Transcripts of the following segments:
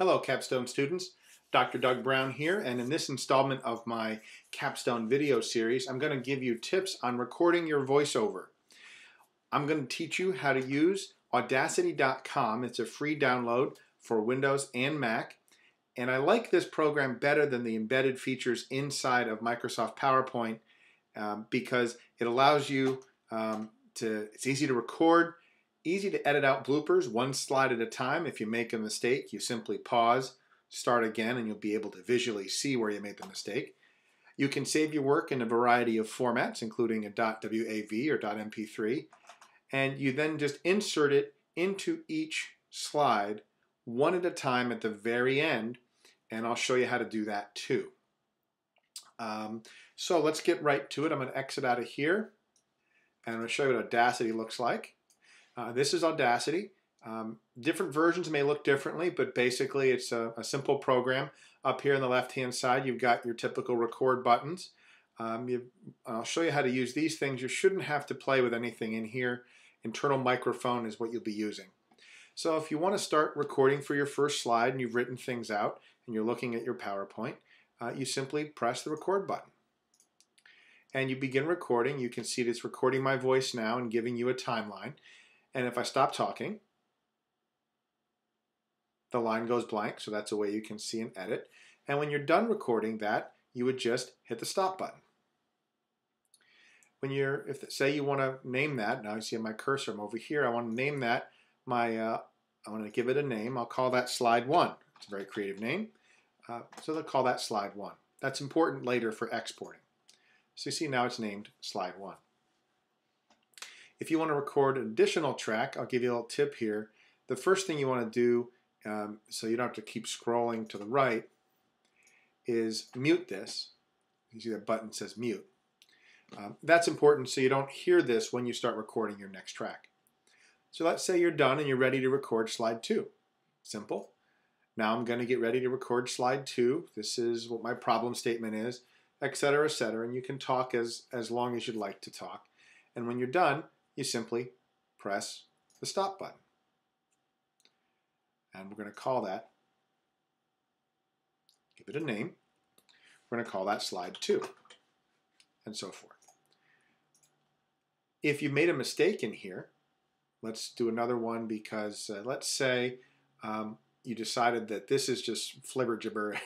Hello, Capstone students. Dr. Doug Brown here, and in this installment of my Capstone video series, I'm going to give you tips on recording your voiceover. I'm going to teach you how to use Audacity.com. It's a free download for Windows and Mac, and I like this program better than the embedded features inside of Microsoft PowerPoint because it allows you it's easy to record, easy to edit out bloopers one slide at a time. If you make a mistake, you simply pause, start again, and you'll be able to visually see where you made the mistake. You can save your work in a variety of formats, including a .wav or .mp3, and you then just insert it into each slide one at a time at the very end, and I'll show you how to do that too. So let's get right to it. I'm going to exit out of here, and I'm going to show you what Audacity looks like. This is Audacity. Different versions may look differently, but basically it's a simple program. Up here on the left-hand side, you've got your typical record buttons. I'll show you how to use these things. You shouldn't have to play with anything in here. Internal microphone is what you'll be using. So if you want to start recording for your first slide and you've written things out and you're looking at your PowerPoint, you simply press the record button. And you begin recording. You can see that it's recording my voice now and giving you a timeline. And if I stop talking, the line goes blank, so that's a way you can see and edit. And when you're done recording that, you would just hit the stop button. When say you want to name that, now you see my cursor, I'm over here, I want to name that I want to give it a name. I'll call that slide 1. It's a very creative name. So they'll call that slide 1. That's important later for exporting. So you see now it's named slide 1. If you want to record an additional track, I'll give you a little tip here. The first thing you want to do, so you don't have to keep scrolling to the right, is mute this. You see that button says mute. That's important so you don't hear this when you start recording your next track. So let's say you're done and you're ready to record slide 2. Simple. Now I'm going to get ready to record slide 2. This is what my problem statement is, etc., etc. And you can talk as long as you'd like to talk. And when you're done, you simply press the stop button. And we're going to call that, give it a name, we're going to call that slide 2, and so forth. If you made a mistake in here, let's do another one because let's say you decided that this is just flibber-gibber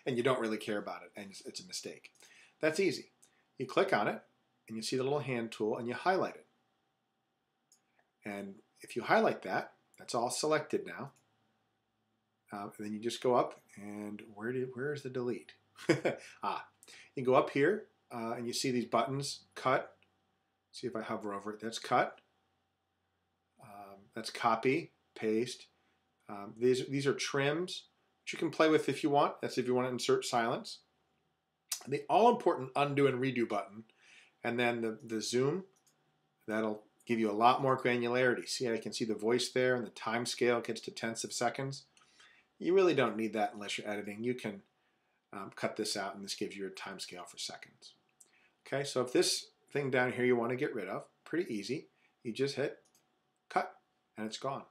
and you don't really care about it and it's a mistake. That's easy. You click on it and you see the little hand tool and you highlight it. And if you highlight that, that's all selected now. Then you just go up and where is the delete? You go up here and you see these buttons, cut. See if I hover over it, that's cut. That's copy, paste. These are trims, which you can play with if you want. That's if you want to insert silence. The all-important undo and redo button, and then the zoom, that'll give you a lot more granularity. See, I can see the voice there, and the time scale gets to tenths of seconds. You really don't need that unless you're editing. You can cut this out, and this gives you a time scale for seconds. Okay, so if this thing down here you want to get rid of, pretty easy. You just hit cut, and it's gone.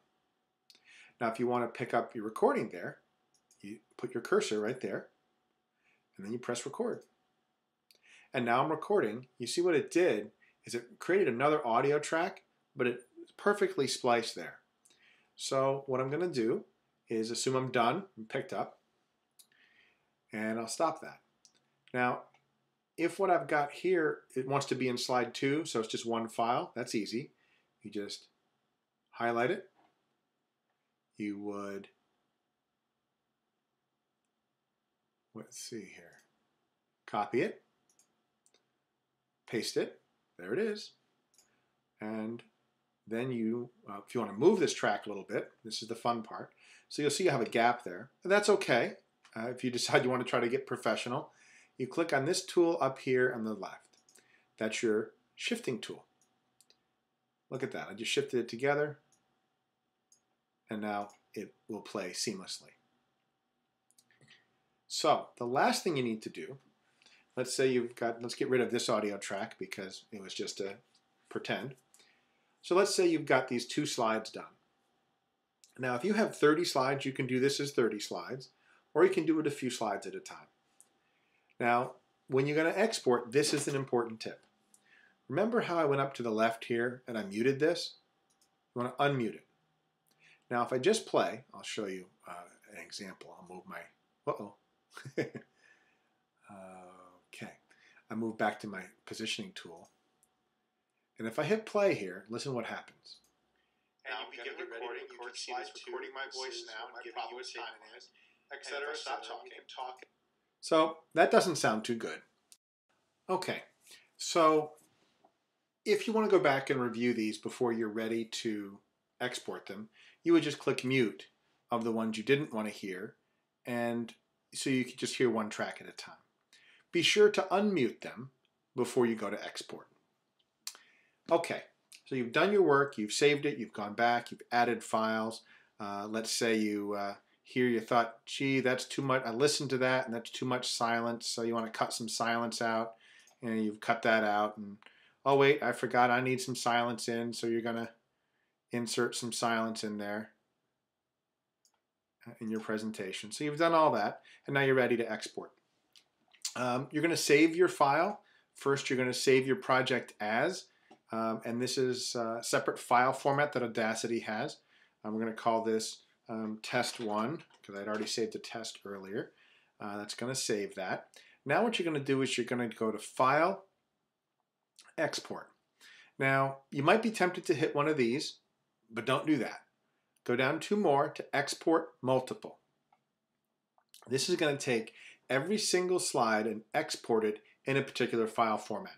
Now, if you want to pick up your recording there, you put your cursor right there, and then you press record. And now I'm recording. You see what it did is it created another audio track, but it's perfectly spliced there. So what I'm going to do is assume I'm done and picked up, and I'll stop that. Now, if what I've got here, it wants to be in slide 2, so it's just one file, that's easy. You just highlight it. You would, let's see here, copy it, paste it, there it is, and then you, if you want to move this track a little bit, this is the fun part, so you'll see you have a gap there, and that's okay. If you decide you want to try to get professional, you click on this tool up here on the left. That's your shifting tool. Look at that, I just shifted it together, and now it will play seamlessly. So the last thing you need to do, let's say let's get rid of this audio track because it was just a pretend. So let's say you've got these 2 slides done. Now, if you have 30 slides, you can do this as 30 slides, or you can do it a few slides at a time. Now, when you're going to export, this is an important tip. Remember how I went up to the left here and I muted this? You want to unmute it. Now, if I just play, I'll show you an example. I'll move my, okay. I move back to my positioning tool. And if I hit play here, listen what happens. And you begin recording. You can see it's recording my voice now and giving you a time it is, etc. Stop talking. So that doesn't sound too good. Okay, so if you want to go back and review these before you're ready to export them, you would just click mute of the ones you didn't want to hear, and so you could just hear one track at a time. Be sure to unmute them before you go to export. Okay, so you've done your work, you've saved it, you've gone back, you've added files. Let's say you here you thought, gee, that's too much, I listened to that and that's too much silence, so you want to cut some silence out, and you've cut that out, and oh wait, I forgot I need some silence in, so you're going to insert some silence in there in your presentation. So you've done all that, and now you're ready to export. You're going to save your file. First, you're going to save your project as, and this is a separate file format that Audacity has. We're going to call this test1, because I'd already saved the test earlier. That's going to save that. Now what you're going to do is you're going to go to File, Export. Now, you might be tempted to hit one of these, but don't do that. Go down 2 more to Export Multiple. This is going to take every single slide and export it in a particular file format.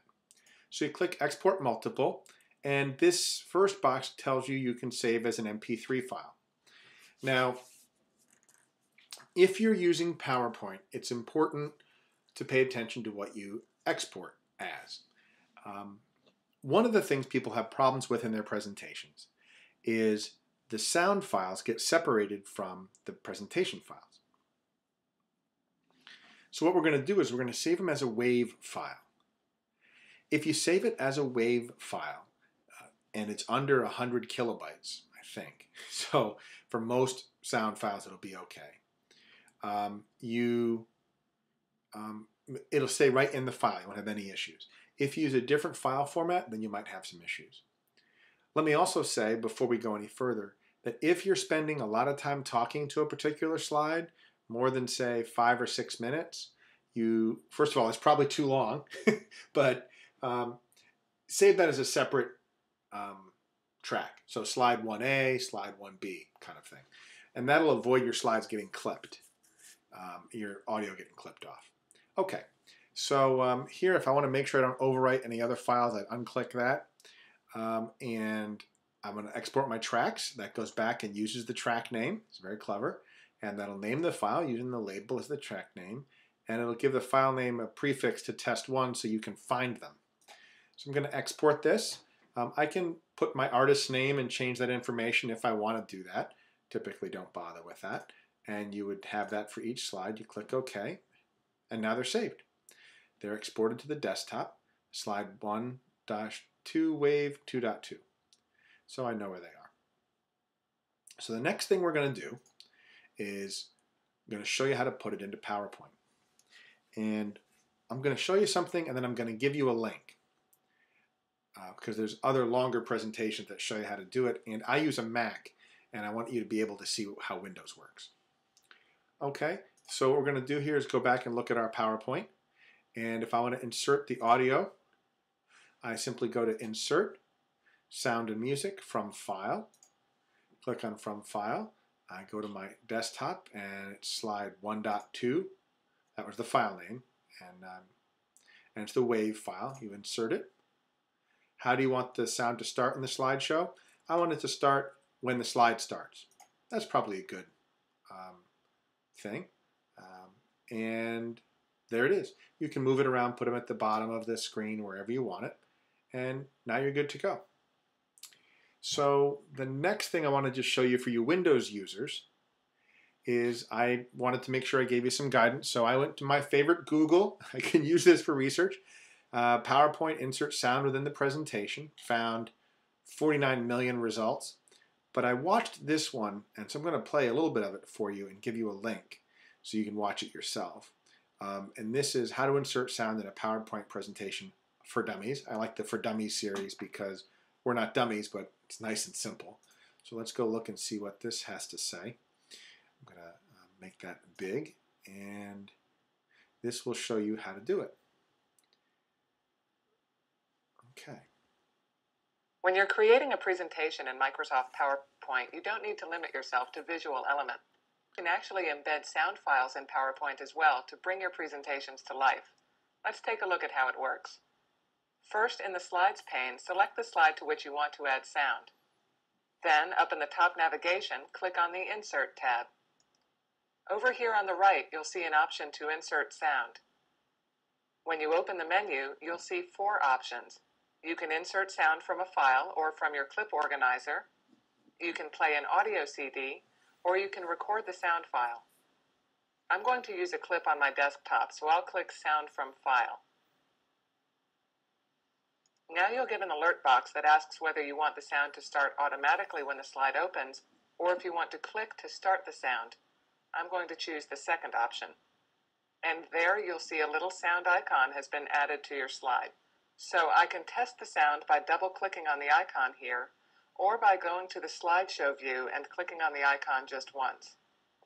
So you click Export Multiple, and this first box tells you you can save as an MP3 file. Now, if you're using PowerPoint, it's important to pay attention to what you export as. One of the things people have problems with in their presentations is the sound files get separated from the presentation files. So what we're going to do is we're going to save them as a WAV file. If you save it as a WAV file, and it's under 100 kilobytes, I think, so for most sound files it'll be okay. It'll stay right in the file, you won't have any issues. If you use a different file format, then you might have some issues. Let me also say, before we go any further, that if you're spending a lot of time talking to a particular slide, more than say 5 or 6 minutes, first of all, it's probably too long, but save that as a separate track. So slide 1A, slide 1B kind of thing. And that'll avoid your slides getting clipped, your audio getting clipped off. Okay, so here, if I want to make sure I don't overwrite any other files, I unclick that. And I'm going to export my tracks. That goes back and uses the track name. It's very clever. And that'll name the file using the label as the track name. And it'll give the file name a prefix to test1 so you can find them. So I'm going to export this. I can put my artist's name and change that information if I want to do that. Typically don't bother with that. And you would have that for each slide. You click OK. And now they're saved. They're exported to the desktop. Slide 1-2 WAV 2.2. So I know where they are. So the next thing we're going to do is I'm going to show you how to put it into PowerPoint. And I'm going to show you something, and then I'm going to give you a link. Because there's other longer presentations that show you how to do it. And I use a Mac, and I want you to be able to see how Windows works. Okay, so what we're going to do here is go back and look at our PowerPoint. And if I want to insert the audio, I simply go to Insert, Sound and Music, from File. Click on From File. I go to my desktop, and it's slide 1.2. That was the file name. And it's the WAV file. You insert it. How do you want the sound to start in the slideshow? I want it to start when the slide starts. That's probably a good thing. And there it is. You can move it around, put them at the bottom of the screen, wherever you want it. And now you're good to go. So the next thing I want to just show you for you Windows users is I wanted to make sure I gave you some guidance. So I went to my favorite Google. I can use this for research. PowerPoint insert sound within the presentation. Found 49 million results. But I watched this one, and so I'm going to play a little bit of it for you and give you a link so you can watch it yourself. And this is how to insert sound in a PowerPoint presentation for dummies. I like the For Dummies series because we're not dummies, but it's nice and simple. So let's go look and see what this has to say. I'm going to make that big, and this will show you how to do it. Okay. When you're creating a presentation in Microsoft PowerPoint, you don't need to limit yourself to visual elements. You can actually embed sound files in PowerPoint as well to bring your presentations to life. Let's take a look at how it works. First, in the Slides pane, select the slide to which you want to add sound. Then, up in the top navigation, click on the Insert tab. Over here on the right, you'll see an option to insert sound. When you open the menu, you'll see 4 options. You can insert sound from a file or from your clip organizer. You can play an audio CD, or you can record the sound file. I'm going to use a clip on my desktop, so I'll click Sound from File. Now you'll get an alert box that asks whether you want the sound to start automatically when the slide opens, or if you want to click to start the sound. I'm going to choose the second option. And there you'll see a little sound icon has been added to your slide. So I can test the sound by double-clicking on the icon here, or by going to the slideshow view and clicking on the icon just once.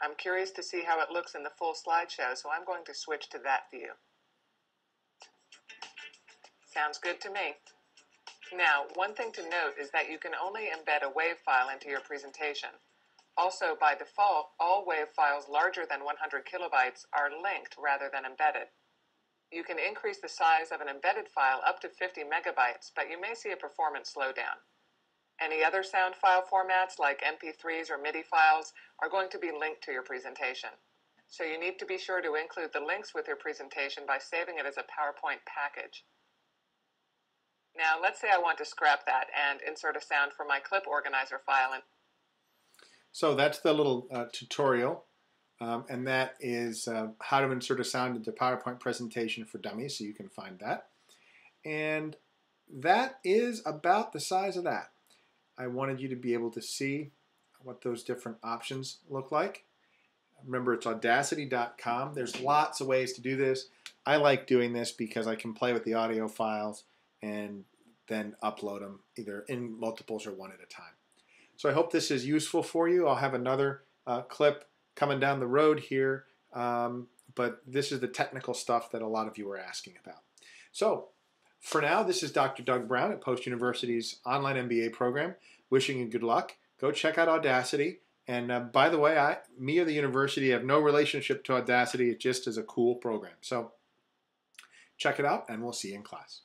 I'm curious to see how it looks in the full slideshow, so I'm going to switch to that view. Sounds good to me. Now, one thing to note is that you can only embed a WAV file into your presentation. Also, by default, all WAV files larger than 100 kilobytes are linked rather than embedded. You can increase the size of an embedded file up to 50 megabytes, but you may see a performance slowdown. Any other sound file formats like MP3s or MIDI files are going to be linked to your presentation. So you need to be sure to include the links with your presentation by saving it as a PowerPoint package. Now, let's say I want to scrap that and insert a sound from my clip organizer file. So that's the little tutorial. And that is how to insert a sound into PowerPoint presentation for dummies, so you can find that. And that is about the size of that. I wanted you to be able to see what those different options look like. Remember, it's Audacity.com. There's lots of ways to do this. I like doing this because I can play with the audio files and then upload them either in multiples or one at a time. So I hope this is useful for you. I'll have another clip coming down the road here, but this is the technical stuff that a lot of you are asking about. So for now, this is Dr. Doug Brown at Post University's online MBA program, wishing you good luck. Go check out Audacity. And by the way, me or the university have no relationship to Audacity. It just is a cool program. So check it out, and we'll see you in class.